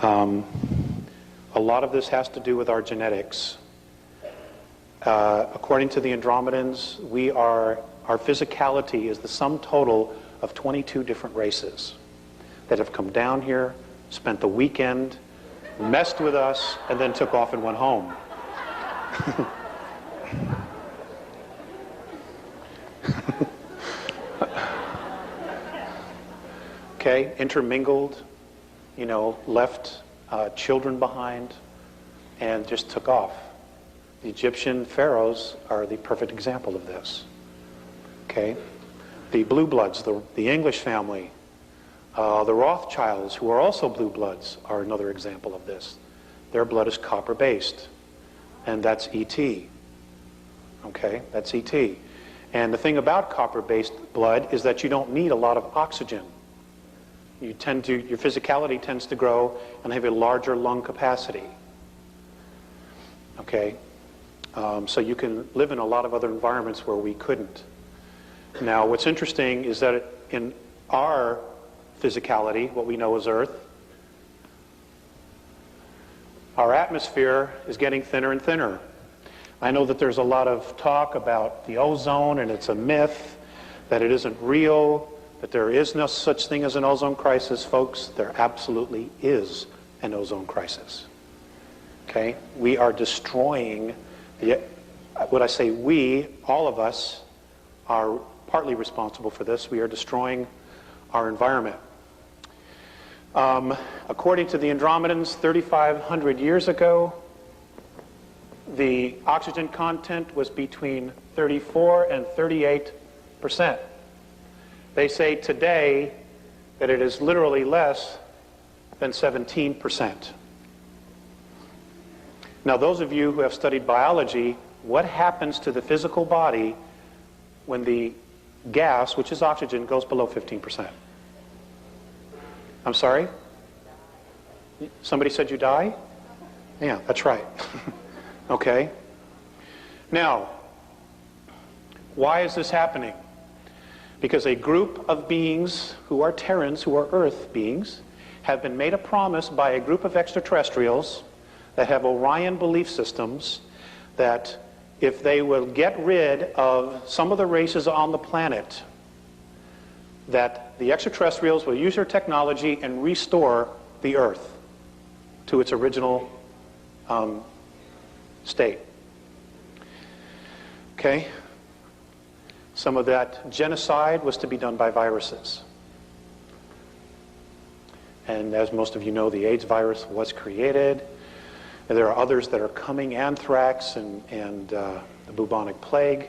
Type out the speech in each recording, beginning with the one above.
A lot of this has to do with our genetics. According to the Andromedans, our physicality is the sum total of 22 different races that have come down here, spent the weekend, messed with us, and then took off and went home. Okay, intermingled, left children behind, and just took off. The Egyptian pharaohs are the perfect example of this. Okay, the blue bloods, the English family, the Rothschilds, who are also blue bloods, are another example of this. Their blood is copper-based, and that's ET. Okay, that's ET. And the thing about copper-based blood is that you don't need a lot of oxygen. Your physicality tends to grow and have a larger lung capacity. Okay, so you can live in a lot of other environments where we couldn't. Now, what's interesting is that in our physicality, what we know as Earth, our atmosphere is getting thinner and thinner. I know that there's a lot of talk about the ozone, and it's a myth, that it isn't real, that there is no such thing as an ozone crisis. Folks, there absolutely is an ozone crisis. Okay? We are destroying when I say we, all of us are partly responsible for this. We are destroying our environment. According to the Andromedans, 3,500 years ago, the oxygen content was between 34 and 38%. They say today that it is literally less than 17%. Now, those of you who have studied biology, what happens to the physical body when the gas, which is oxygen, goes below 15%? I'm sorry? Somebody said you die? Yeah, that's right. Okay. Now, why is this happening? Because a group of beings who are Terrans, who are Earth beings, have been made a promise by a group of extraterrestrials that have Orion belief systems that if they will get rid of some of the races on the planet, that the extraterrestrials will use their technology and restore the Earth to its original state. Okay? Some of that genocide was to be done by viruses. And as most of you know, the AIDS virus was created. And there are others that are coming, anthrax and the bubonic plague.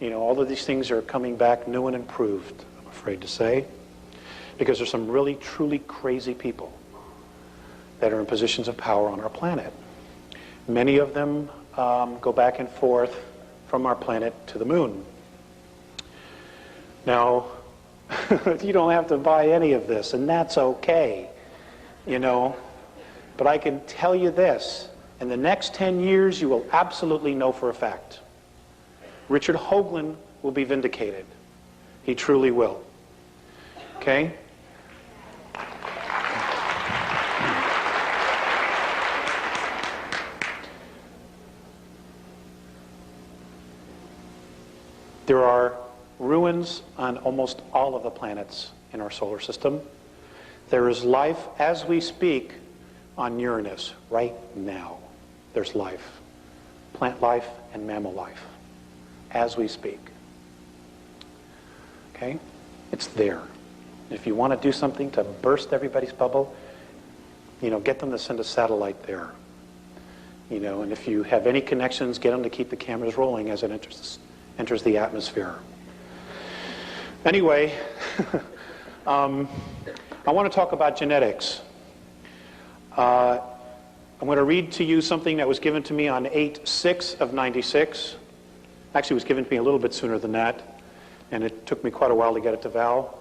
All of these things are coming back new and improved, I'm afraid to say, because there's some really, truly crazy people that are in positions of power on our planet. Many of them go back and forth from our planet to the moon. Now, you don't have to buy any of this, and that's okay, But I can tell you this, in the next 10 years, you will absolutely know for a fact. Richard Hoagland will be vindicated. He truly will. Okay? There are ruins on almost all of the planets in our solar system. There is life as we speak on Uranus right now. There's life, plant life and mammal life, as we speak. Okay? It's there. If you want to do something to burst everybody's bubble, get them to send a satellite there. And if you have any connections, get them to keep the cameras rolling as it enters the atmosphere. Anyway, I want to talk about genetics. I'm going to read to you something that was given to me on 8/6 of 96. Actually, it was given to me a little bit sooner than that, and it took me quite a while to get it to Val.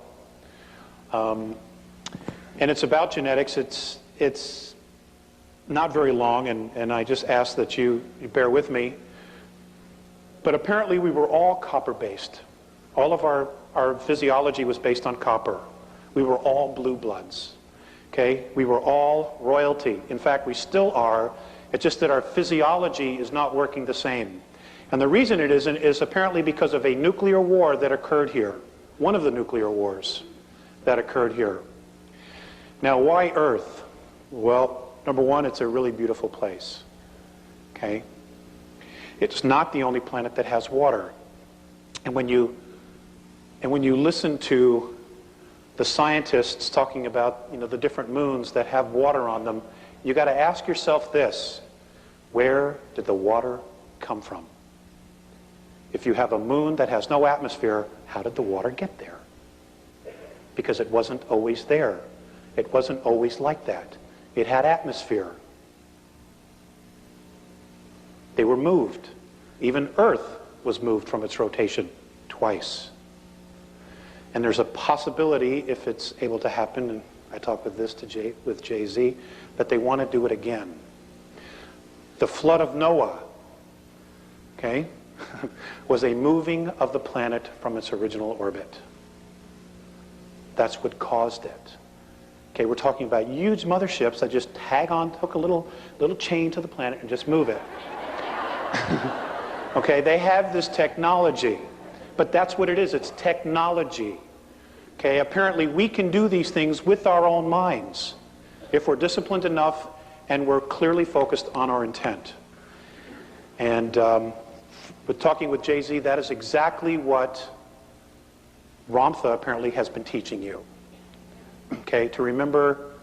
And it's about genetics. It's not very long, and I just ask that you bear with me. But apparently we were all copper-based. All of our physiology was based on copper. We were all blue bloods. Okay? We were all royalty. In fact, we still are. It's just that our physiology is not working the same. And the reason it isn't is apparently because of a nuclear war that occurred here. One of the nuclear wars that occurred here. Now, why Earth? Well, number one, it's a really beautiful place. Okay? It's not the only planet that has water. And when you listen to the scientists talking about, the different moons that have water on them, you got to ask yourself this: where did the water come from? If you have a moon that has no atmosphere, how did the water get there? Because it wasn't always there. It wasn't always like that. It had atmosphere. They were moved. Even Earth was moved from its rotation twice. And there's a possibility, if it's able to happen, and I talked with this with Jay-Z, that they want to do it again. The flood of Noah, okay, was a moving of the planet from its original orbit. That's what caused it. Okay, we're talking about huge motherships that just hook a little chain to the planet and just move it. Okay, they have this technology, but that's what it is. It's technology. Okay, apparently we can do these things with our own minds if we're disciplined enough and we're clearly focused on our intent. And with talking with Jay-Z, that is exactly what Ramtha apparently has been teaching you. Okay, to remember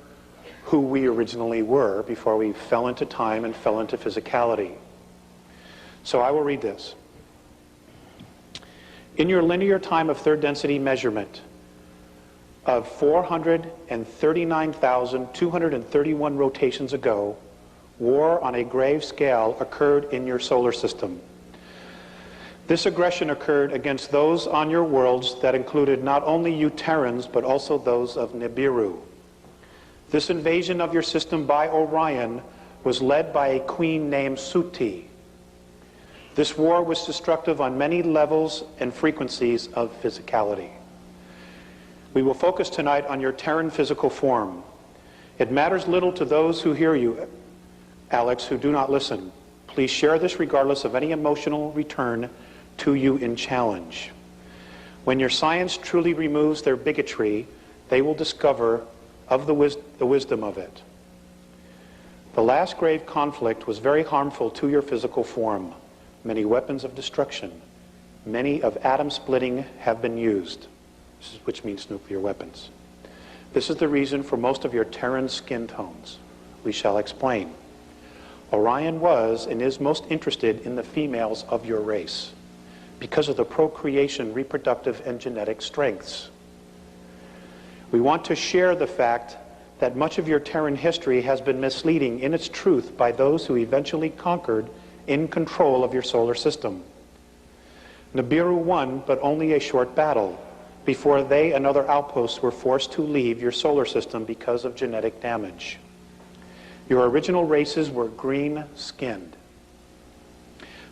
who we originally were before we fell into time and fell into physicality. So I will read this. In your linear time of third density measurement of 439,231 rotations ago, war on a grave scale occurred in your solar system. This aggression occurred against those on your worlds that included not only you Terrans, but also those of Nibiru. This invasion of your system by Orion was led by a queen named Suti. This war was destructive on many levels and frequencies of physicality. We will focus tonight on your Terran physical form. It matters little to those who hear you, Alex, who do not listen. Please share this regardless of any emotional return to you in challenge. When your science truly removes their bigotry, they will discover of the wisdom of it. The last grave conflict was very harmful to your physical form. Many weapons of destruction, many of atom splitting have been used, which means nuclear weapons. This is the reason for most of your Terran skin tones. We shall explain. Orion was and is most interested in the females of your race because of the procreation, reproductive, and genetic strengths. We want to share the fact that much of your Terran history has been misleading in its truth by those who eventually conquered in control of your solar system. Nibiru won, but only a short battle, before they and other outposts were forced to leave your solar system because of genetic damage. Your original races were green-skinned.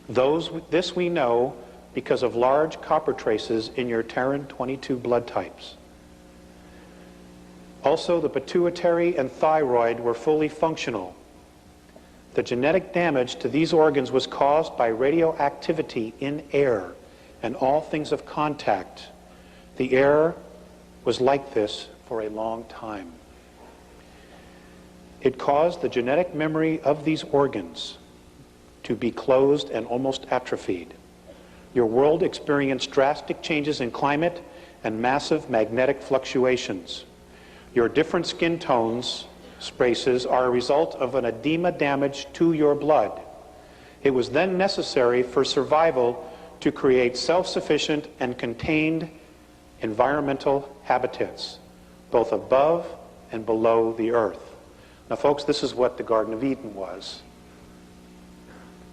This we know because of large copper traces in your Terran 22 blood types. Also, the pituitary and thyroid were fully functional. The genetic damage to these organs was caused by radioactivity in air and all things of contact. The air was like this for a long time. It caused the genetic memory of these organs to be closed and almost atrophied. Your world experienced drastic changes in climate and massive magnetic fluctuations. Your different skin tones, races, are a result of an edema damage to your blood. It was then necessary for survival to create self-sufficient and contained environmental habitats, both above and below the earth. Now, folks, this is what the Garden of Eden was.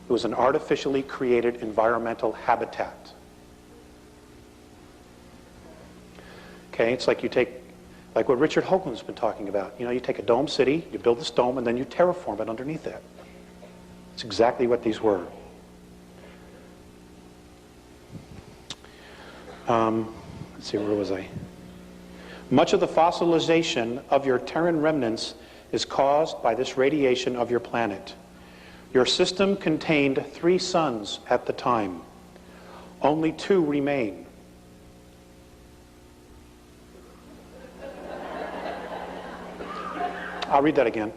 It was an artificially created environmental habitat. Okay, it's like like what Richard Hoagland's been talking about. You take a dome city, you build this dome, and then you terraform it underneath it. It's exactly what these were. Let's see, where was I? Much of the fossilization of your Terran remnants is caused by this radiation of your planet. Your system contained 3 suns at the time. Only 2 remain. I'll read that again.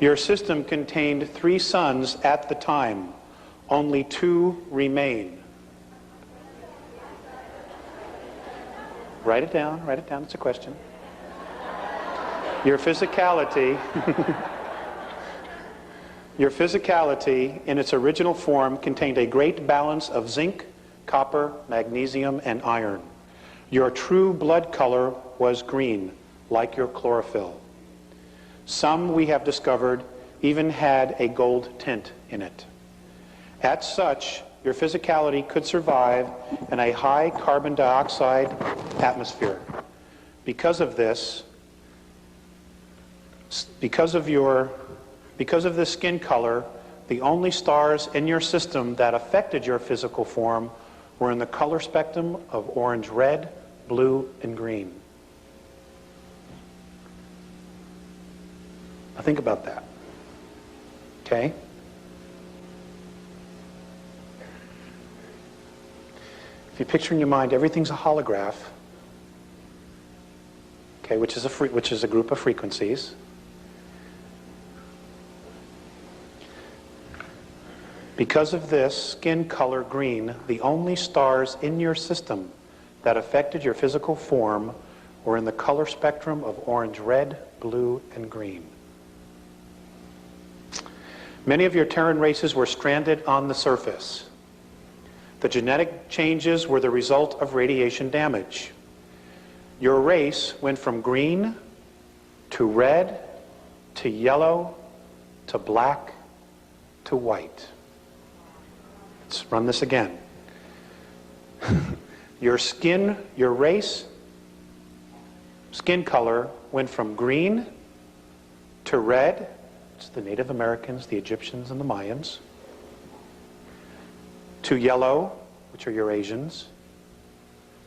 Your system contained 3 suns at the time. Only 2 remain. Write it down, it's a question. Your physicality, your physicality in its original form contained a great balance of zinc, copper, magnesium, and iron. Your true blood color was green, like your chlorophyll. Some, we have discovered, even had a gold tint in it. As such, your physicality could survive in a high carbon dioxide atmosphere. Because of this, because of this skin color, the only stars in your system that affected your physical form were in the color spectrum of orange, red, blue, and green. Now think about that. Okay? If you picture in your mind everything's a holograph, okay, which is a group of frequencies. Because of this skin color green, the only stars in your system that affected your physical form were in the color spectrum of orange, red, blue, and green. Many of your Terran races were stranded on the surface. The genetic changes were the result of radiation damage. Your race went from green to red to yellow to black to white. Let's run this again. Your race, skin color went from green to red. It's the Native Americans, the Egyptians, and the Mayans. To yellow, which are Eurasians.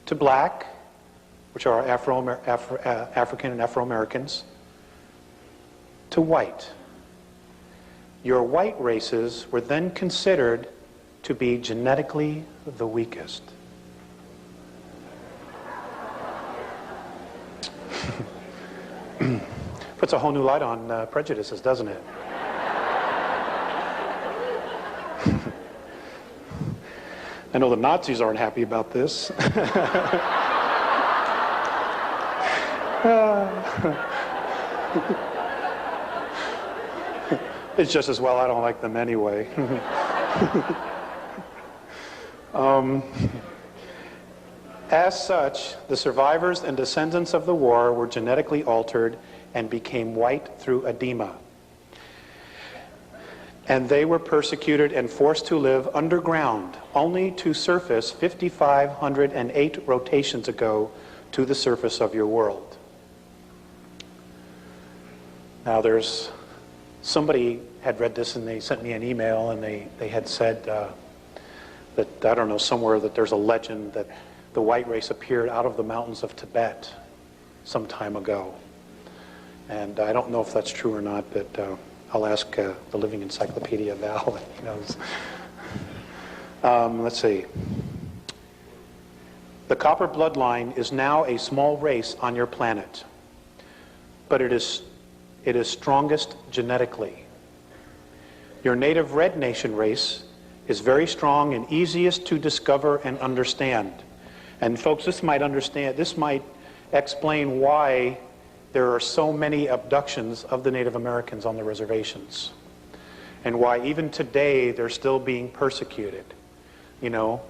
To black, which are African and Afro-Americans. To white. Your white races were then considered to be genetically the weakest. Puts a whole new light on prejudices, doesn't it? I know the Nazis aren't happy about this. It's just as well I don't like them anyway. As such, the survivors and descendants of the war were genetically altered and became white through edema. And they were persecuted and forced to live underground, only to surface 5,508 rotations ago to the surface of your world. Now there's, somebody had read this and they sent me an email and they had said that, I don't know, somewhere that there's a legend that the white race appeared out of the mountains of Tibet some time ago. And I don't know if that's true or not, but I'll ask the Living Encyclopedia Val, he knows. Let's see. The copper bloodline is now a small race on your planet, but it is strongest genetically. Your native red nation race is very strong and easiest to discover and understand. And folks, this might explain why there are so many abductions of the Native Americans on the reservations, and why even today they're still being persecuted. You know,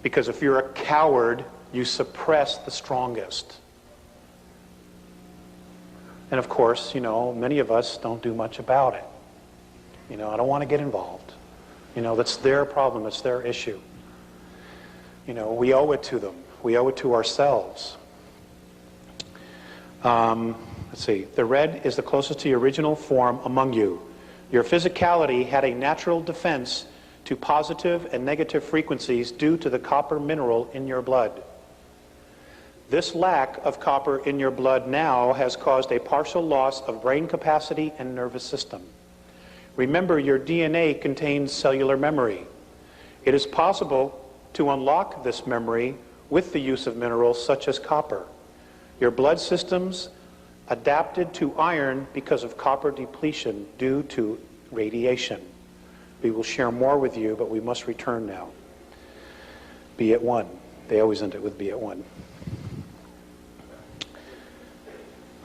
because if you're a coward, you suppress the strongest. And of course, you know, many of us don't do much about it. You know, I don't want to get involved. You know, that's their problem, it's their issue. You know, we owe it to them. We owe it to ourselves. Let's see. The red is the closest to your original form among you. Your physicality had a natural defense to positive and negative frequencies due to the copper mineral in your blood. This lack of copper in your blood now has caused a partial loss of brain capacity and nervous system. Remember, your DNA contains cellular memory. It is possible to unlock this memory with the use of minerals such as copper. Your blood systems adapted to iron because of copper depletion due to radiation. We will share more with you, but we must return now. Be at one. They always end it with be at one.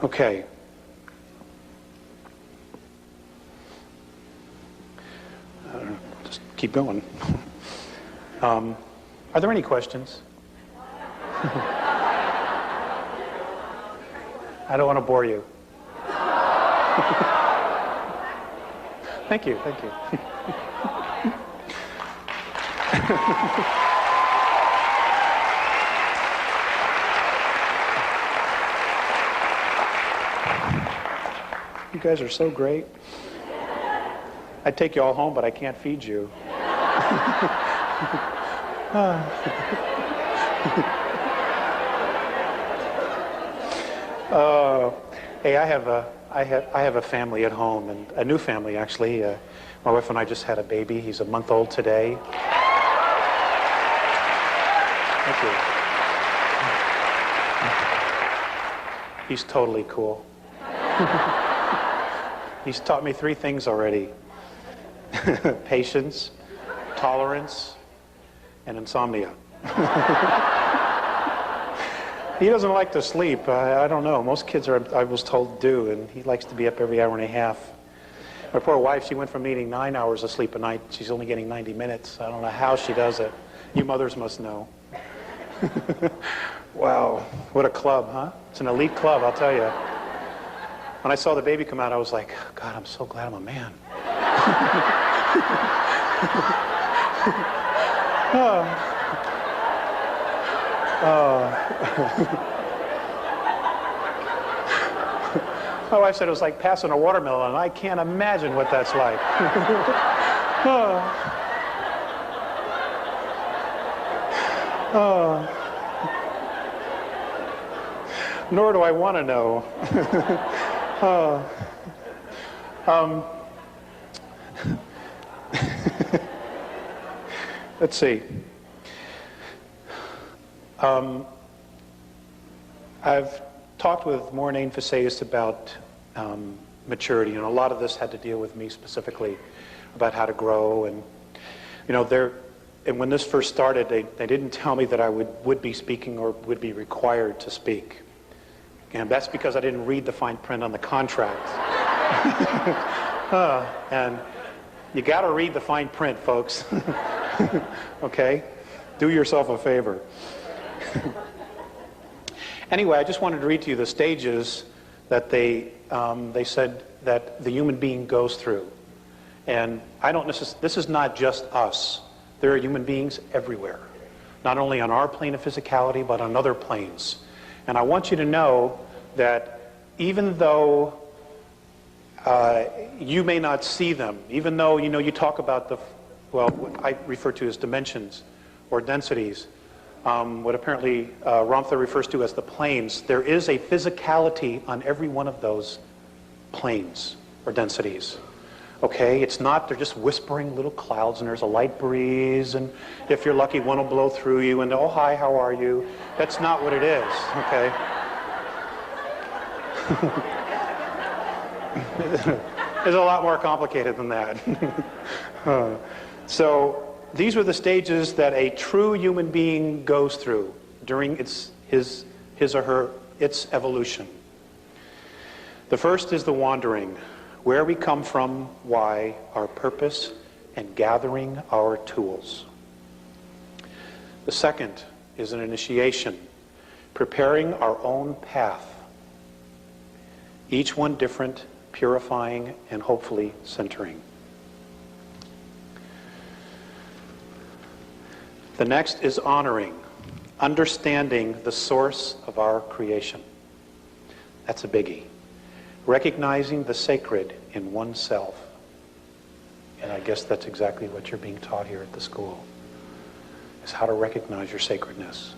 Okay. Just keep going. Are there any questions? I don't want to bore you. Thank you, thank you. You guys are so great. I'd take you all home, but I can't feed you. Hey, I have a family at home, and a new family actually. My wife and I just had a baby. He's a month old today. Thank you. He's totally cool. He's taught me 3 things already. Patience, tolerance, and insomnia. He doesn't like to sleep. I don't know. Most kids are, I was told, do, and he likes to be up every hour and a half. My poor wife, she went from needing 9 hours of sleep a night. She's only getting 90 minutes. I don't know how she does it. You mothers must know. Wow, what a club, huh? It's an elite club, I'll tell you. When I saw the baby come out, I was like, God, I'm so glad I'm a man. My wife said it was like passing a watermelon, and I can't imagine what that's like. Nor do I want to know. Let's see. I've talked with Maureen Faceus about maturity, and a lot of this had to deal with me specifically about how to grow. And you know, and when this first started, they didn't tell me that I would be speaking or would be required to speak. And that's because I didn't read the fine print on the contract. And you got to read the fine print, folks. Okay? Do yourself a favor. Anyway, I just wanted to read to you the stages that they said that the human being goes through. And this is not just us. There are human beings everywhere. Not only on our plane of physicality, but on other planes. And I want you to know that even though you may not see them, even though you talk about what I refer to as dimensions or densities, what apparently Ramtha refers to as the planes, there is a physicality on every one of those planes or densities. Okay, it's not, they're just whispering little clouds and there's a light breeze, and if you're lucky one will blow through you and oh hi, how are you? That's not what it is, okay? It's a lot more complicated than that. So these were the stages that a true human being goes through during its evolution. The first is the wandering, where we come from, why, our purpose, and gathering our tools. The second is an initiation, preparing our own path, each one different, purifying, and hopefully centering. The next is honoring, understanding the source of our creation. That's a biggie. Recognizing the sacred in oneself. And I guess that's exactly what you're being taught here at the school, is how to recognize your sacredness.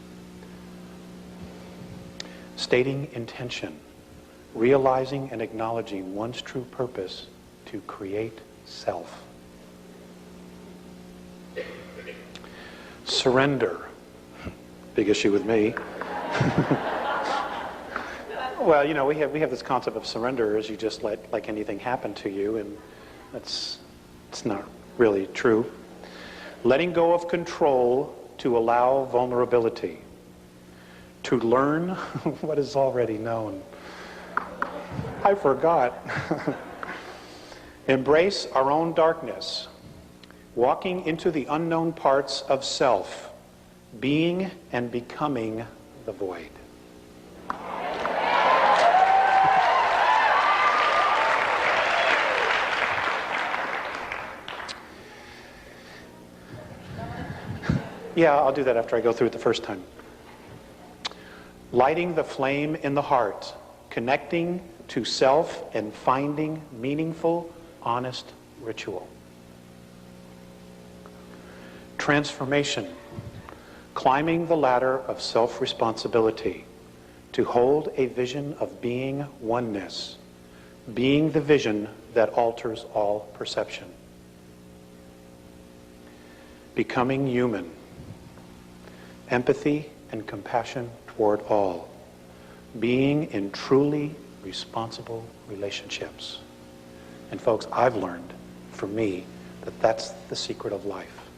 stating intention, realizing and acknowledging one's true purpose to create self. Surrender. Big issue with me. Well, you know, we have this concept of surrender as you just let like anything happen to you, and it's not really true. Letting go of control to allow vulnerability. To learn what is already known. I forgot. Embrace our own darkness. Walking into the unknown parts of self. Being and becoming the void. Yeah, I'll do that after I go through it the first time. Lighting the flame in the heart, connecting to self and finding meaningful, honest ritual. Transformation, climbing the ladder of self-responsibility to hold a vision of being oneness, being the vision that alters all perception. Becoming human, empathy and compassion toward all, being in truly responsible relationships. And folks, I've learned, for me, that that's the secret of life,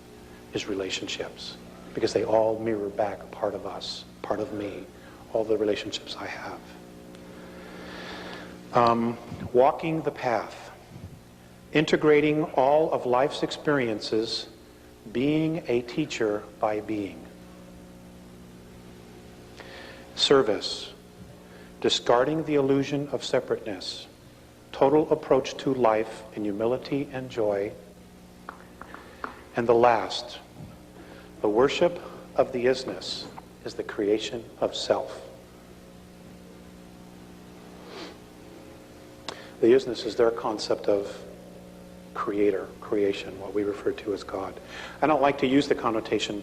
is relationships, because they all mirror back a part of us, part of me, all the relationships I have. Walking the path, integrating all of life's experiences, being a teacher by being. Service, discarding the illusion of separateness, total approach to life in humility and joy. And the last, the worship of the isness is the creation of self. The isness is their concept of creator, creation, what we refer to as God. I don't like to use the connotation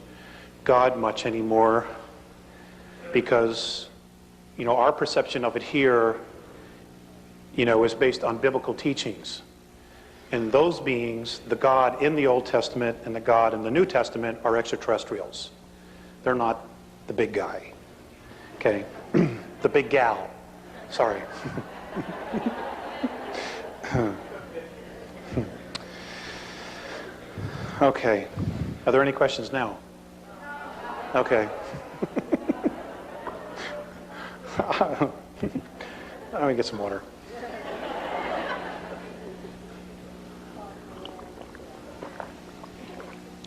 God much anymore because, you know, our perception of it here, you know, is based on biblical teachings. And those beings, the God in the Old Testament and the God in the New Testament, are extraterrestrials. They're not the big guy. Okay? The big gal. Sorry. Okay. Are there any questions now? Okay. Let me get some water.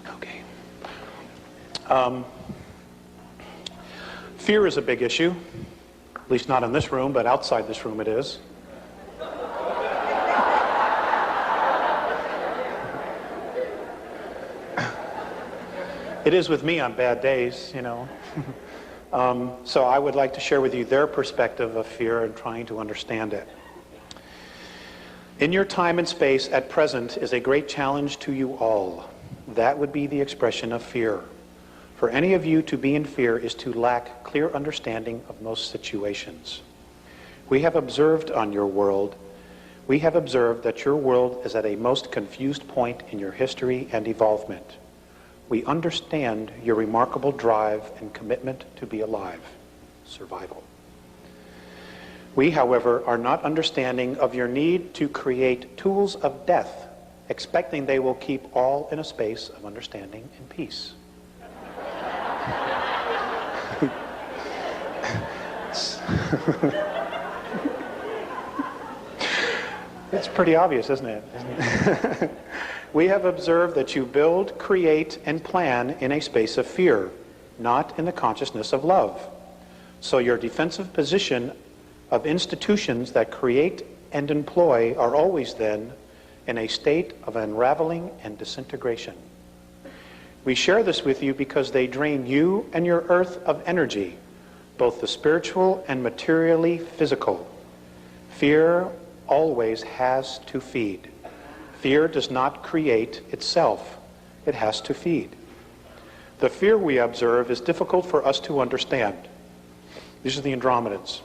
Okay. Fear is a big issue, at least not in this room, but outside this room it is. It is with me on bad days, you know. So I would like to share with you their perspective of fear and trying to understand it. In your time and space at present is a great challenge to you all. That would be the expression of fear. For any of you to be in fear is to lack clear understanding of most situations. We have observed on your world, we have observed that your world is at a most confused point in your history and evolvement. We understand your remarkable drive and commitment to be alive, survival. We, however, are not understanding of your need to create tools of death, expecting they will keep all in a space of understanding and peace. It's pretty obvious, isn't it? We have observed that you build, create, and plan in a space of fear, not in the consciousness of love. So your defensive position of institutions that create and employ are always then in a state of unraveling and disintegration. We share this with you because they drain you and your earth of energy, both the spiritual and materially physical. Fear always has to feed. Fear does not create itself. It has to feed. The fear we observe is difficult for us to understand. These are the Andromedans.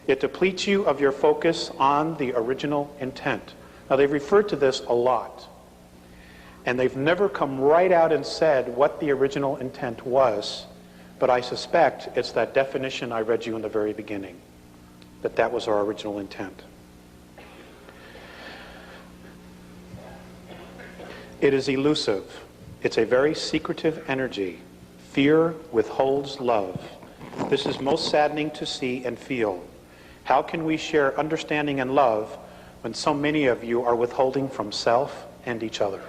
It depletes you of your focus on the original intent. Now, they've referred to this a lot. And they've never come right out and said what the original intent was. But I suspect it's that definition I read you in the very beginning, that that was our original intent. It is elusive. It's a very secretive energy. Fear withholds love. This is most saddening to see and feel. How can we share understanding and love when so many of you are withholding from self and each other?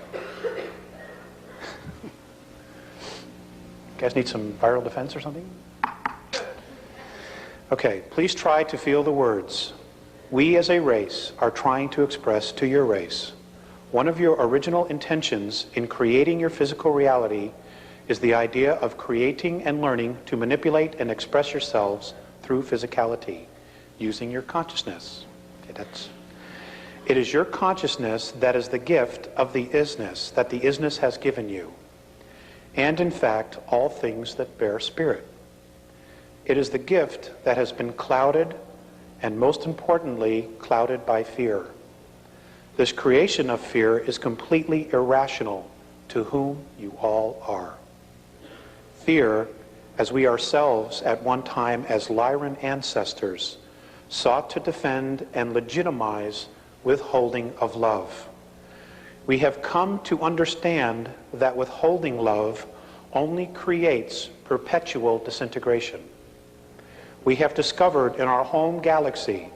You guys need some viral defense or something? Okay, please try to feel the words. We as a race are trying to express to your race. One of your original intentions in creating your physical reality is the idea of creating and learning to manipulate and express yourselves through physicality, using your consciousness. Okay, it is your consciousness that is the gift of the isness that the isness has given you, and in fact, all things that bear spirit. It is the gift that has been clouded, and most importantly, clouded by fear. This creation of fear is completely irrational to whom you all are. Fear, as we ourselves at one time as Lyran ancestors, sought to defend and legitimize withholding of love. We have come to understand that withholding love only creates perpetual disintegration. We have discovered in our home galaxy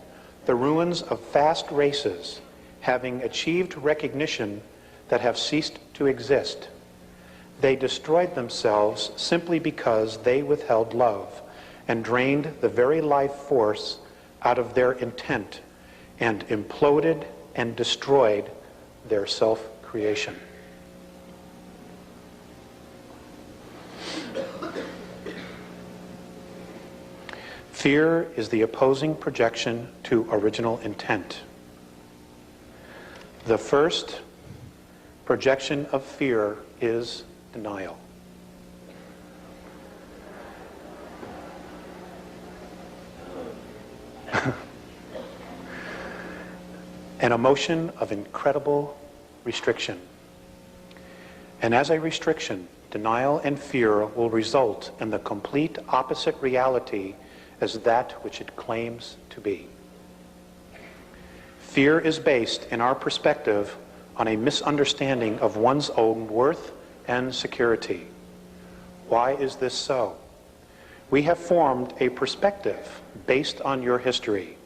the ruins of vast races having achieved recognition that have ceased to exist. They destroyed themselves simply because they withheld love and drained the very life force out of their intent and imploded and destroyed their self-creation. Fear is the opposing projection to original intent. The first projection of fear is denial. An emotion of incredible restriction. And as a restriction, denial and fear will result in the complete opposite reality as that which it claims to be. Fear is based, in our perspective, on a misunderstanding of one's own worth and security. Why is this so? We have formed a perspective based on your history.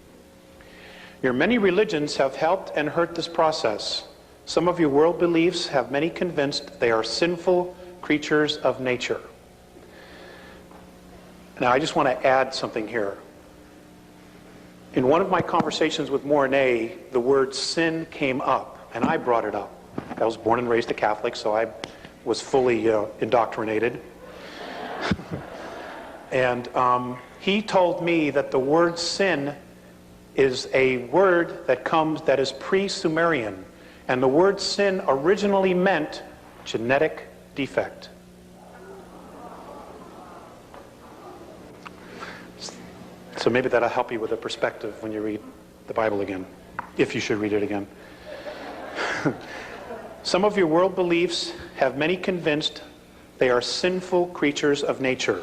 Your many religions have helped and hurt this process. Some of your world beliefs have many convinced they are sinful creatures of nature. Now, I just want to add something here. In one of my conversations with Mornay, the word sin came up, and I brought it up. I was born and raised a Catholic, so I was fully indoctrinated. And he told me that the word sin is a word that is pre-Sumerian, and the word sin originally meant genetic defect. So maybe that'll help you with a perspective when you read the Bible again, if you should read it again. Some of your world beliefs have many convinced they are sinful creatures of nature.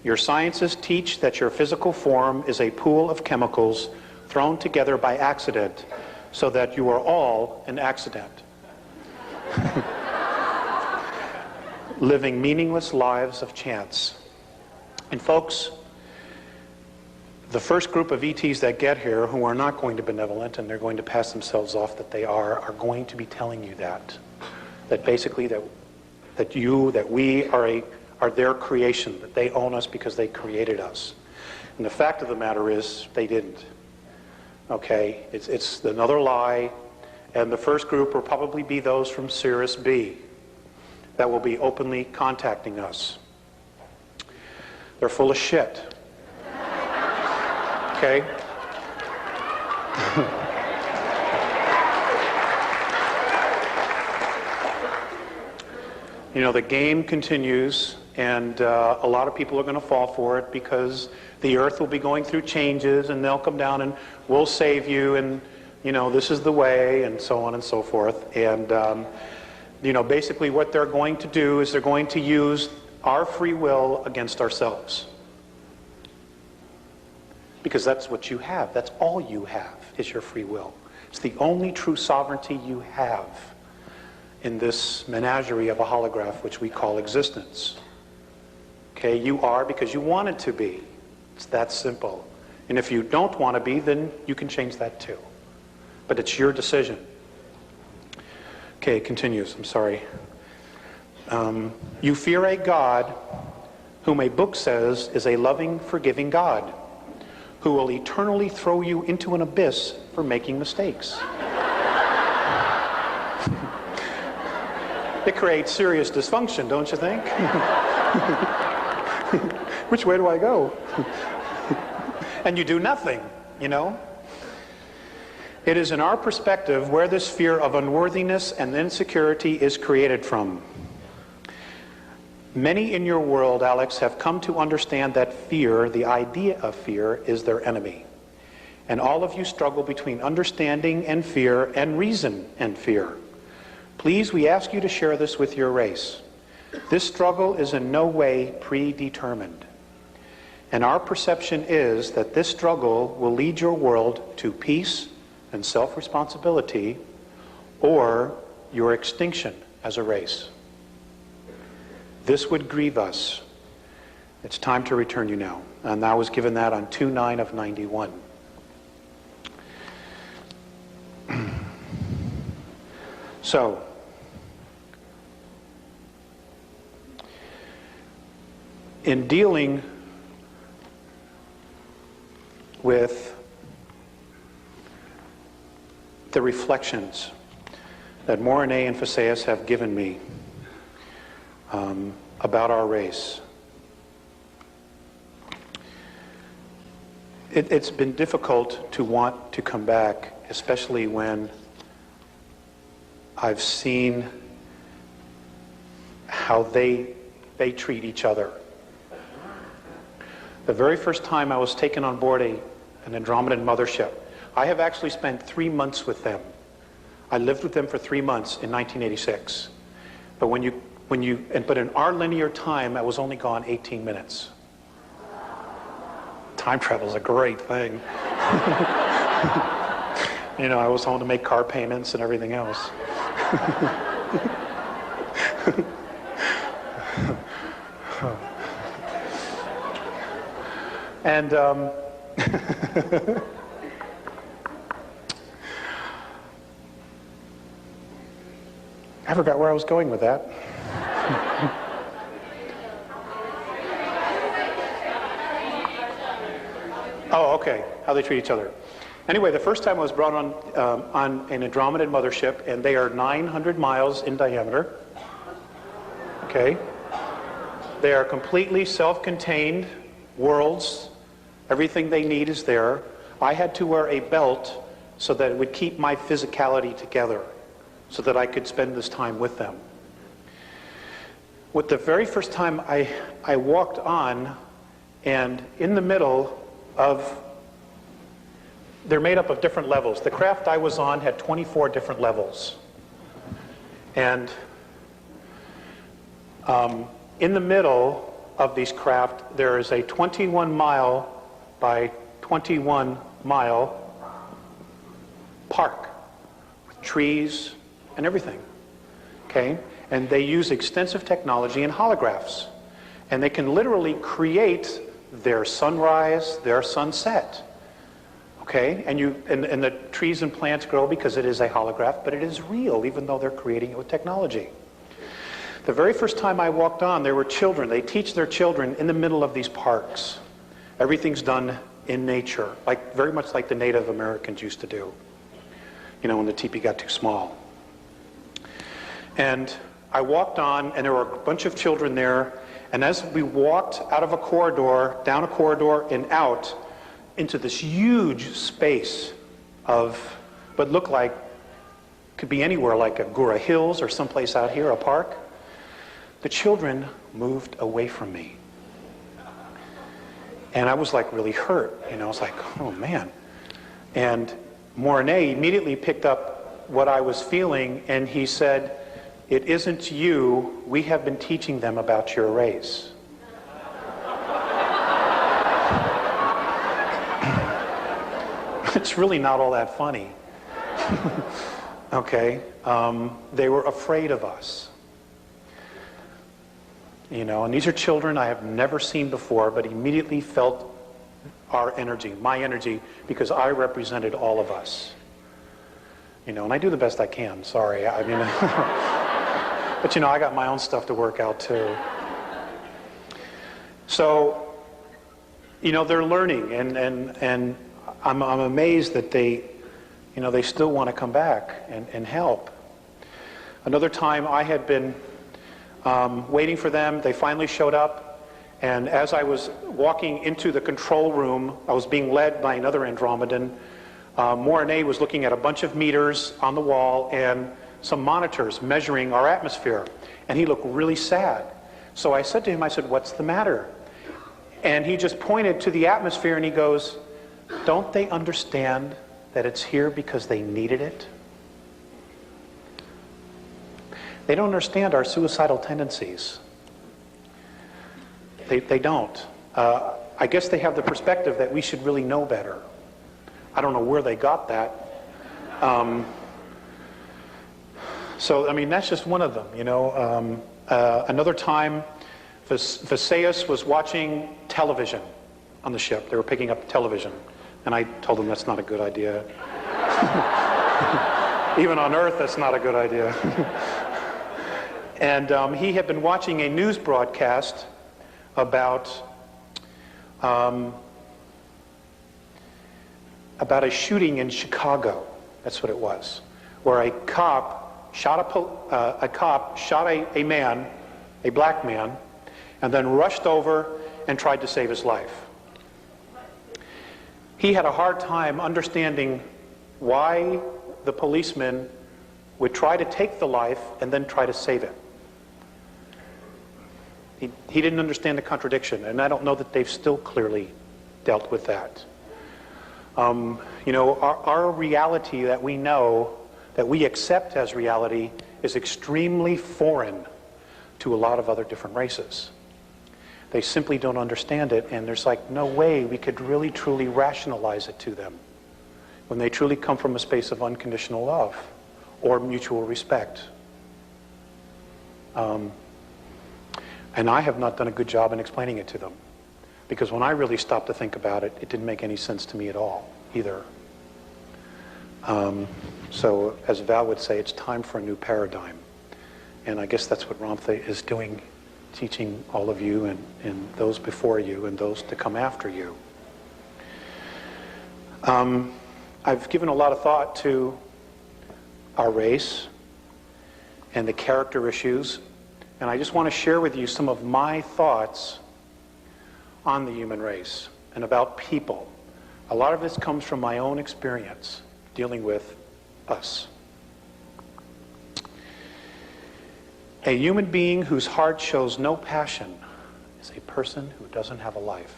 Your sciences teach that your physical form is a pool of chemicals thrown together by accident, so that you are all an accident. Living meaningless lives of chance. And folks, the first group of ETs that get here, who are not going to be benevolent and they're going to pass themselves off that they are going to be telling you that basically that we are their creation, that they own us because they created us. And the fact of the matter is, they didn't. Okay, it's another lie, and the first group will probably be those from Sirius B that will be openly contacting us. They're full of shit. Okay? You know, the game continues, And a lot of people are going to fall for it because the earth will be going through changes and they'll come down and we'll save you and, you know, this is the way and so on and so forth. And, you know, basically what they're going to do is they're going to use our free will against ourselves. Because that's what you have. That's all you have is your free will. It's the only true sovereignty you have in this menagerie of a holograph which we call existence. Okay, you are because you want it to be. It's that simple. And if you don't want to be, then you can change that too. But it's your decision. Okay, it continues. I'm sorry. You fear a God whom a book says is a loving, forgiving God, who will eternally throw you into an abyss for making mistakes. It creates serious dysfunction, don't you think? Which way do I go? And you do nothing, you know? It is in our perspective where this fear of unworthiness and insecurity is created from. Many in your world, Alex, have come to understand that fear, the idea of fear, is their enemy. And all of you struggle between understanding and fear and reason and fear. Please, we ask you to share this with your race. This struggle is in no way predetermined. And our perception is that this struggle will lead your world to peace and self-responsibility, or your extinction as a race. This would grieve us. It's time to return you now. And I was given that on 2/9 of 91. So, in dealing with the reflections that Morine and Phaseus have given me about our race, it's been difficult to want to come back, especially when I've seen how they treat each other. The very first time I was taken on board an Andromedan mothership, I have actually spent 3 months with them. I lived with them for 3 months in 1986. But but in our linear time, I was only gone 18 minutes. Time travel is a great thing. You know, I was home to make car payments and everything else. And I forgot where I was going with that. Oh, okay, how they treat each other. Anyway, the first time I was brought on an Andromedan mothership, and they are 900 miles in diameter. Okay? They are completely self-contained worlds. Everything they need is there. I had to wear a belt so that it would keep my physicality together, so that I could spend this time with them. With the very first time I walked on, and in the middle of, they're made up of different levels. The craft I was on had 24 different levels. And in the middle of these craft, there is a 21 mile by 21 mile park with trees and everything, okay? And they use extensive technology and holographs. And they can literally create their sunrise, their sunset, okay? And the trees and plants grow because it is a holograph, but it is real, even though they're creating it with technology. The very first time I walked on, there were children. They teach their children in the middle of these parks. Everything's done in nature, very much like the Native Americans used to do, you know, when the teepee got too small. And I walked on, and there were a bunch of children there, and as we walked out of a corridor, down a corridor, and out into this huge space of what looked like, could be anywhere, like Agura Hills or someplace out here, a park, the children moved away from me. And I was like really hurt, you know, I was like, oh man. And Mornay immediately picked up what I was feeling, and he said, it isn't you, we have been teaching them about your race. It's really not all that funny. Okay, they were afraid of us. You know, and these are children I have never seen before, but immediately felt our energy, my energy, because I represented all of us. You know, and I do the best I can, sorry. I mean, but you know, I got my own stuff to work out too. So, you know, they're learning, and I'm amazed that they, you know, they still want to come back and help. Another time I had been waiting for them. They finally showed up, and as I was walking into the control room, I was being led by another Andromedan. Mornay was looking at a bunch of meters on the wall and some monitors measuring our atmosphere, and he looked really sad. So I said to him, I said, what's the matter? And he just pointed to the atmosphere and he goes, don't they understand that it's here because they needed it? They don't understand our suicidal tendencies. They don't. I guess they have the perspective that we should really know better. I don't know where they got that. So, I mean, that's just one of them, you know. Another time, Visayas was watching television on the ship. They were picking up television. And I told them that's not a good idea. Even on Earth, that's not a good idea. And he had been watching a news broadcast about a shooting in Chicago. That's what it was, where a cop shot a man, a black man, and then rushed over and tried to save his life. He had a hard time understanding why the policeman would try to take the life and then try to save it. He didn't understand the contradiction, and I don't know that they've still clearly dealt with that. You know, our reality that we know, that we accept as reality, is extremely foreign to a lot of other different races. They simply don't understand it, and there's like no way we could really truly rationalize it to them when they truly come from a space of unconditional love or mutual respect. And I have not done a good job in explaining it to them, because when I really stopped to think about it, it didn't make any sense to me at all either. So as Val would say, it's time for a new paradigm. And I guess that's what Ramtha is doing, teaching all of you and those before you and those to come after you. I've given a lot of thought to our race and the character issues, and I just want to share with you some of my thoughts on the human race and about people. A lot of this comes from my own experience dealing with us. A human being whose heart shows no passion is a person who doesn't have a life.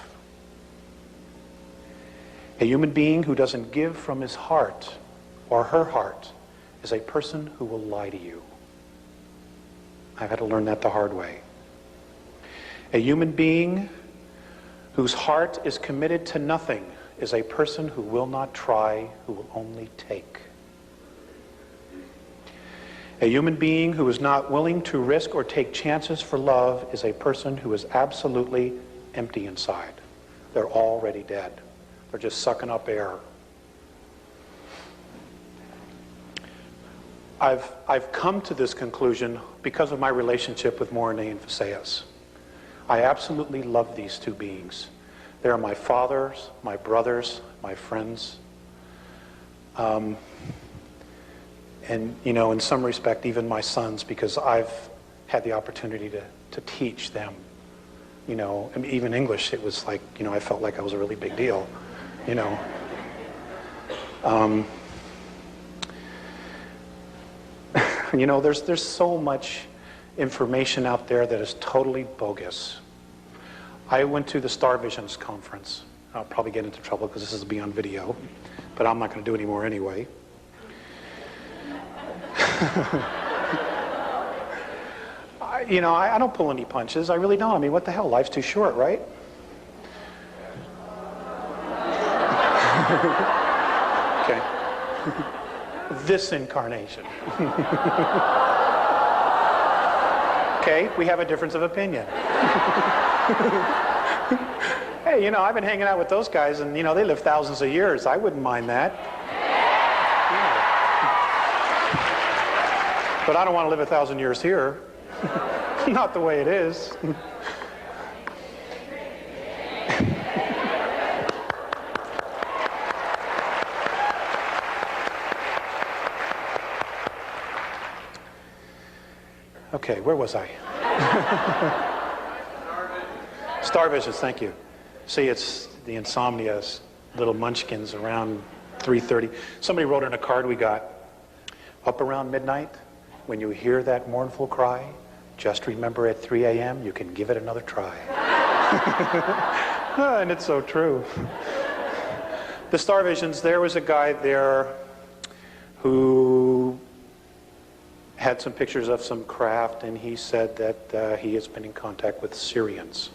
A human being who doesn't give from his heart or her heart is a person who will lie to you. I've had to learn that the hard way. A human being whose heart is committed to nothing is a person who will not try, who will only take. A human being who is not willing to risk or take chances for love is a person who is absolutely empty inside. They're already dead. They're just sucking up air. I've come to this conclusion because of my relationship with Mornay and Visayas. I absolutely love these two beings. They are my fathers, my brothers, my friends. And, you know, in some respect, even my sons, because I've had the opportunity to teach them. You know, I mean, even English, it was like, you know, I felt like I was a really big deal, you know. You know, there's so much information out there that is totally bogus. I went to the Star Visions conference. I'll probably get into trouble because this is beyond video, but I'm not going to do any more anyway. I don't pull any punches. I really don't. I mean, what the hell? Life's too short, right? Okay. This incarnation. Okay, we have a difference of opinion. Hey, I've been hanging out with those guys, and, they live thousands of years. I wouldn't mind that. Yeah. But I don't want to live 1,000 years here. Not the way it is. Okay, where was I? Star Visions, thank you. See, it's the insomnia, little munchkins around 3:30. Somebody wrote in a card we got, up around midnight, when you hear that mournful cry, just remember at 3 a.m. you can give it another try. And it's so true. The Star Visions, there was a guy there who had some pictures of some craft, and he said that he has been in contact with Syrians.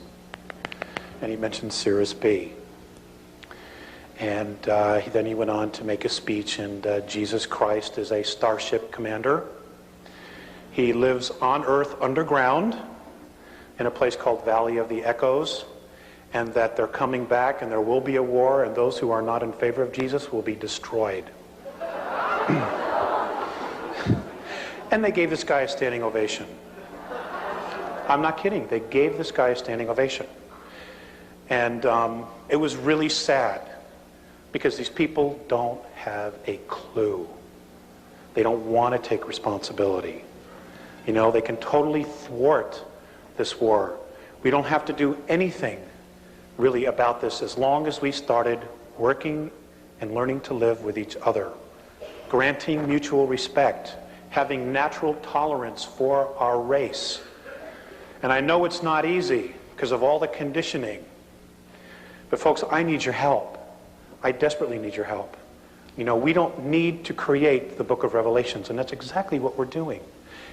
And he mentioned Cirrus B. And then he went on to make a speech, and Jesus Christ is a starship commander. He lives on Earth underground in a place called Valley of the Echoes, and that they're coming back and there will be a war, and those who are not in favor of Jesus will be destroyed. And they gave this guy a standing ovation. I'm not kidding. They gave this guy a standing ovation. And it was really sad because these people don't have a clue. They don't want to take responsibility. They can totally thwart this war. We don't have to do anything really about this as long as we started working and learning to live with each other, granting mutual respect, having natural tolerance for our race. And I know it's not easy because of all the conditioning. But folks, I need your help. I desperately need your help. We don't need to create the book of Revelations, and that's exactly what we're doing.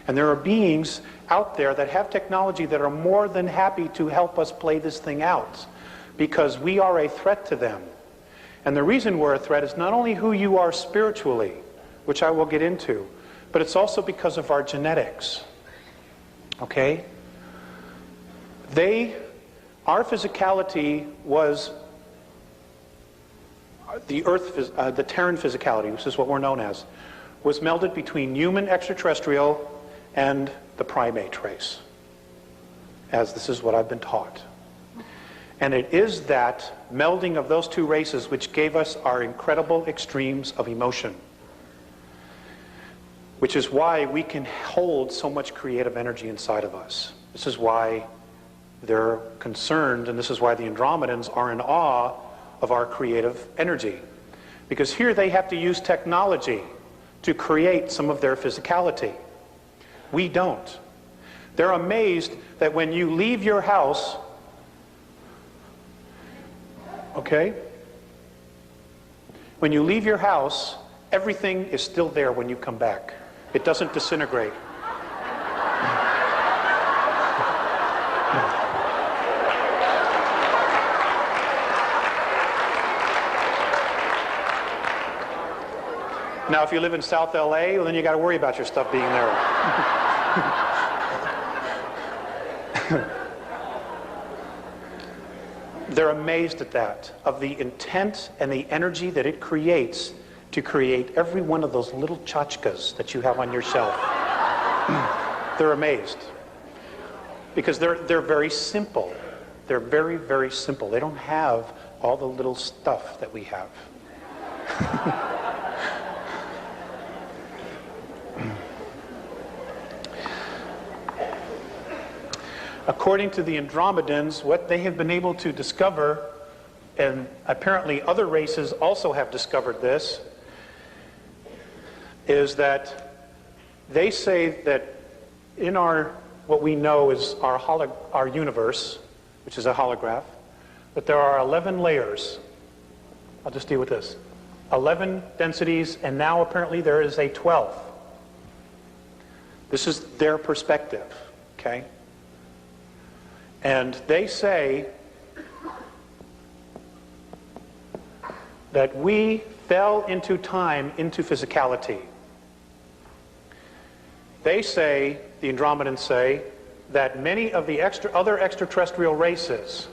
And there are beings out there that have technology that are more than happy to help us play this thing out, because we are a threat to them. And the reason we're a threat is not only who you are spiritually, which I will get into, but it's also because of our genetics. Okay? Our physicality was the Terran physicality, which is what we're known as, was melded between human extraterrestrial and the primate race, as this is what I've been taught. And it is that melding of those two races which gave us our incredible extremes of emotion, which is why we can hold so much creative energy inside of us. This is why they're concerned, and this is why the Andromedans are in awe of our creative energy. Because here they have to use technology to create some of their physicality. We don't. They're amazed that when you leave your house, okay? When you leave your house, everything is still there when you come back. It doesn't disintegrate. Now, if you live in South LA, well, then you got to worry about your stuff being there. They're amazed at that, of the intent and the energy that it creates to create every one of those little tchotchkes that you have on your shelf. They're amazed. Because they're very simple. They're very, very simple. They don't have all the little stuff that we have. According to the Andromedans, what they have been able to discover, and apparently other races also have discovered this, is that they say that in our what we know is our universe, which is a holograph, that there are 11 layers. I'll just deal with this. 11 densities, and now apparently there is a 12th. This is their perspective, okay? And they say that we fell into time, into physicality. They say, the Andromedans say, that many of the other extraterrestrial races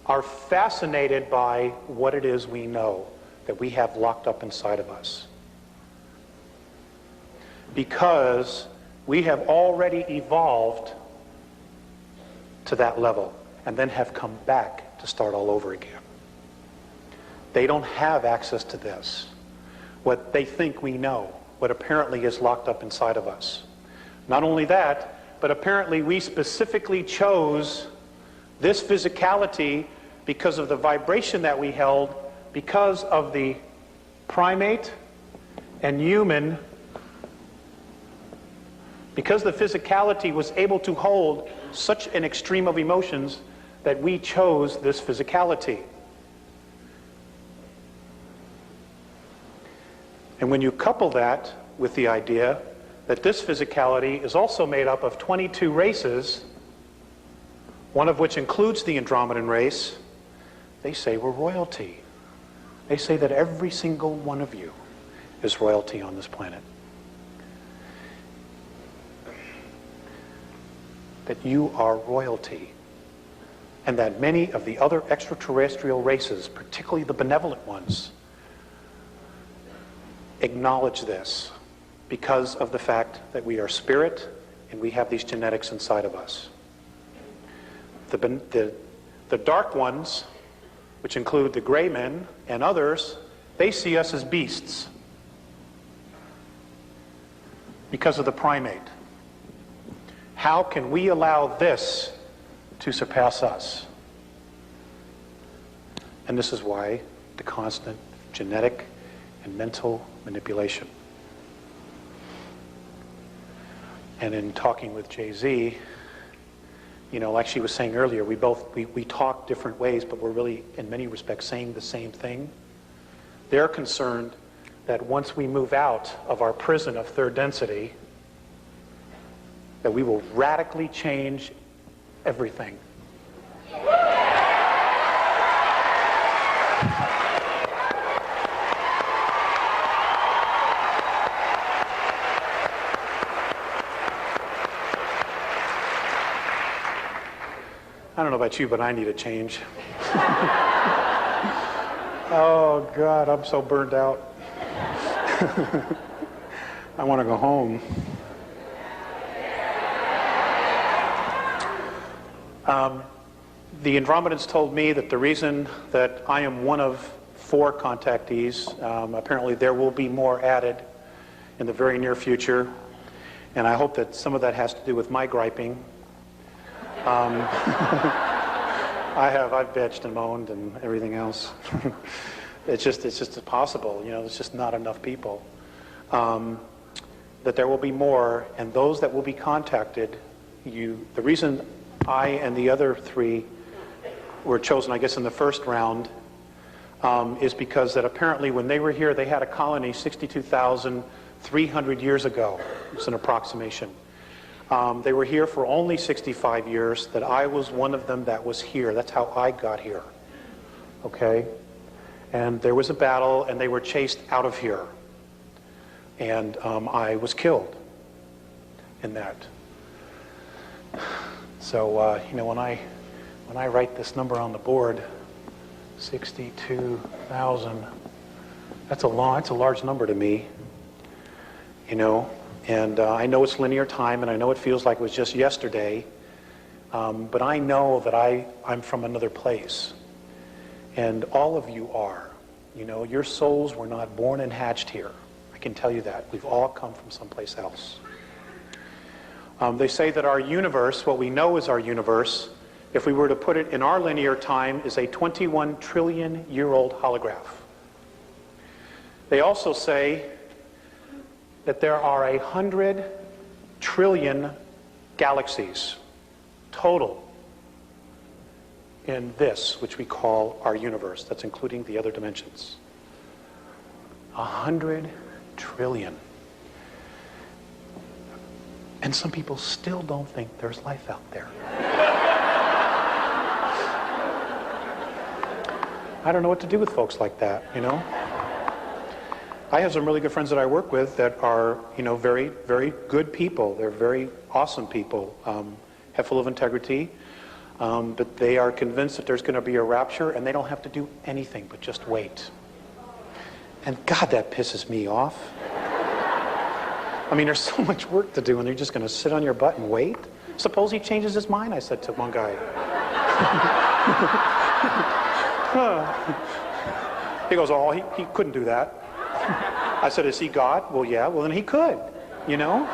are fascinated by what it is we know, that we have locked up inside of us. Because we have already evolved to that level and then have come back to start all over again. They don't have access to this, what they think we know, what apparently is locked up inside of us. Not only that, but apparently we specifically chose this physicality because of the vibration that we held, because of the primate and human, because the physicality was able to hold such an extreme of emotions that we chose this physicality. And when you couple that with the idea that this physicality is also made up of 22 races, one of which includes the Andromedan race, they say we're royalty. They say that every single one of you is royalty on this planet. That you are royalty. And that many of the other extraterrestrial races, particularly the benevolent ones, acknowledge this because of the fact that we are spirit and we have these genetics inside of us. The dark ones, which include the gray men and others, they see us as beasts because of the primate. How can we allow this to surpass us? And this is why the constant genetic and mental manipulation. And in talking with Jay-Z, you know, like she was saying earlier, we talk different ways, but we're really, in many respects, saying the same thing. They're concerned that once we move out of our prison of third density, that we will radically change everything. I don't know about you, but I need a change. Oh, God, I'm so burned out. I want to go home. The Andromedans told me that the reason that I am one of 4 contactees, apparently there will be more added in the very near future, and I hope that some of that has to do with my griping. I've bitched and moaned and everything else. It's just impossible, you know, there's just not enough people. That there will be more, and those that will be contacted, the reason I and the other 3 were chosen, I guess, in the first round, is because that apparently when they were here, they had a colony 62,300 years ago. It's an approximation. They were here for only 65 years, that I was one of them that was here. That's how I got here. Okay? And there was a battle, and they were chased out of here. And I was killed in that. So, you know, when I write this number on the board, 62,000, that's a large number to me, you know. And I know it's linear time, and I know it feels like it was just yesterday, but I know that I'm from another place. And all of you are. You know, your souls were not born and hatched here. I can tell you that. We've all come from someplace else. They say that our universe, what we know is our universe, if we were to put it in our linear time, is a 21 trillion year old holograph. They also say that there are 100 trillion galaxies total in this, which we call our universe. That's including the other dimensions. 100 trillion. And some people still don't think there's life out there. I don't know what to do with folks like that, you know? I have some really good friends that I work with that are, you know, very, very good people. They're very awesome people, have full of integrity, but they are convinced that there's going to be a rapture and they don't have to do anything but just wait. And God, that pisses me off. I mean, there's so much work to do and you're just going to sit on your butt and wait? Suppose he changes his mind, I said to one guy. He goes, oh, he couldn't do that. I said, is he God? Well, yeah. Well, then he could, you know?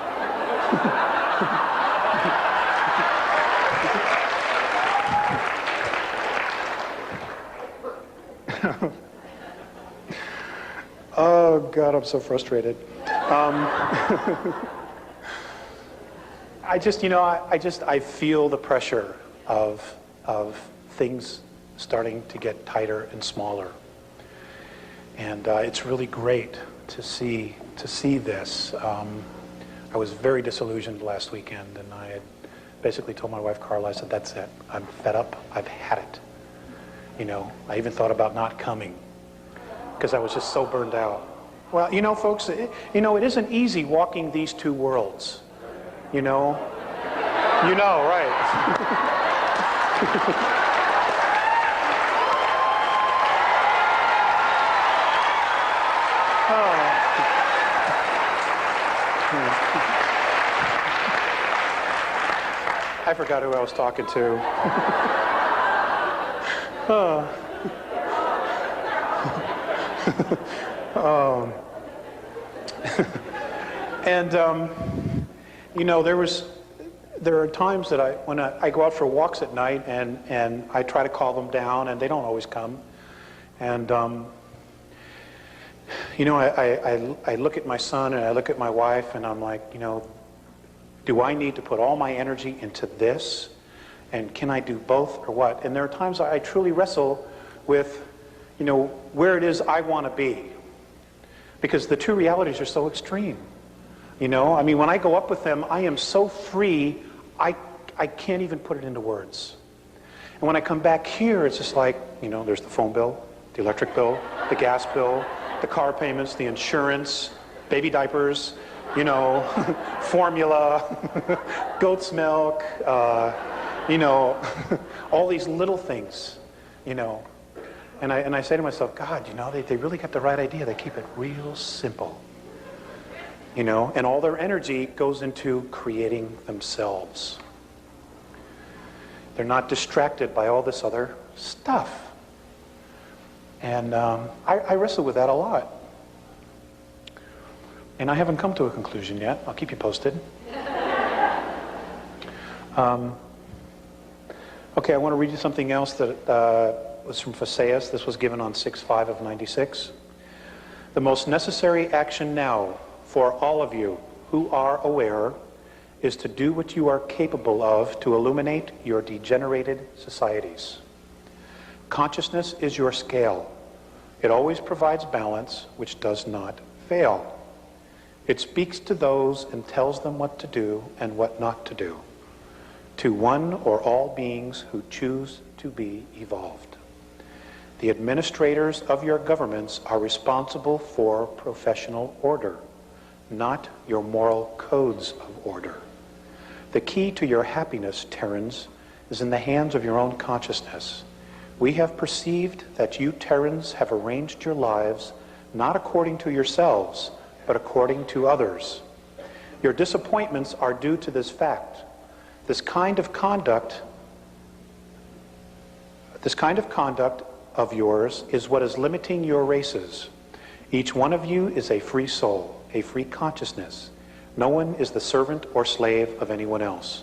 Oh, God, I'm so frustrated. I just, you know, I feel the pressure of things starting to get tighter and smaller. And it's really great to see this. I was very disillusioned last weekend, and I had basically told my wife Carla, I said, that's it. I'm fed up. I've had it. You know, I even thought about not coming because I was just so burned out. Well, you know, folks, it isn't easy walking these two worlds. You know? You know, right. I forgot who I was talking to. You know, there are times that when I go out for walks at night and I try to call them down and they don't always come. And you know, I look at my son and I look at my wife and I'm like, you know, do I need to put all my energy into this? And can I do both or what? And there are times I truly wrestle with, you know, where it is I want to be. Because the two realities are so extreme. You know, I mean, when I go up with them, I am so free, I can't even put it into words. And when I come back here, it's just like, you know, there's the phone bill, the electric bill, the gas bill, the car payments, the insurance, baby diapers, you know, formula, goat's milk, you know, all these little things, you know. And I say to myself, God, you know, they really got the right idea. They keep it real simple, you know, and all their energy goes into creating themselves. They're not distracted by all this other stuff. And I wrestle with that a lot. And I haven't come to a conclusion yet. I'll keep you posted. Okay, I want to read you something else that was from Phaseus. This was given on 6/5 of 96. The most necessary action now for all of you who are aware is to do what you are capable of to illuminate your degenerated societies. Consciousness is your scale. It always provides balance, which does not fail. It speaks to those and tells them what to do and what not to do, to one or all beings who choose to be evolved. The administrators of your governments are responsible for professional order, not your moral codes of order. The key to your happiness, Terrans, is in the hands of your own consciousness. We have perceived that you Terrans have arranged your lives not according to yourselves, but according to others. Your disappointments are due to this fact. This kind of conduct of yours is what is limiting your races. Each one of you is a free soul, a free consciousness. No one is the servant or slave of anyone else,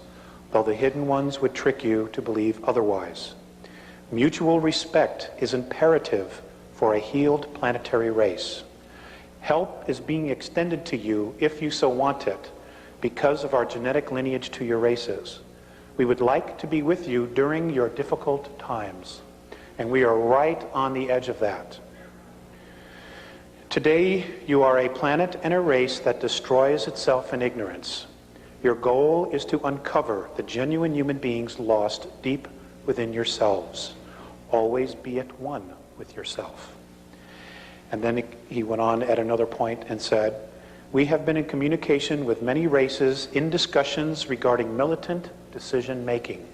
though the hidden ones would trick you to believe otherwise. Mutual respect is imperative for a healed planetary race. Help is being extended to you if you so want it. because of our genetic lineage to your races. We would like to be with you during your difficult times, and we are right on the edge of that. Today, you are a planet and a race that destroys itself in ignorance. Your goal is to uncover the genuine human beings lost deep within yourselves. Always be at one with yourself. And then he went on at another point and said, we have been in communication with many races in discussions regarding militant decision making.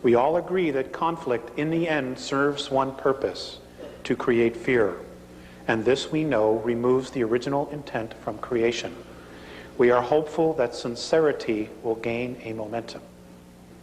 We all agree that conflict in the end serves one purpose, to create fear. And this, we know, removes the original intent from creation. We are hopeful that sincerity will gain a momentum.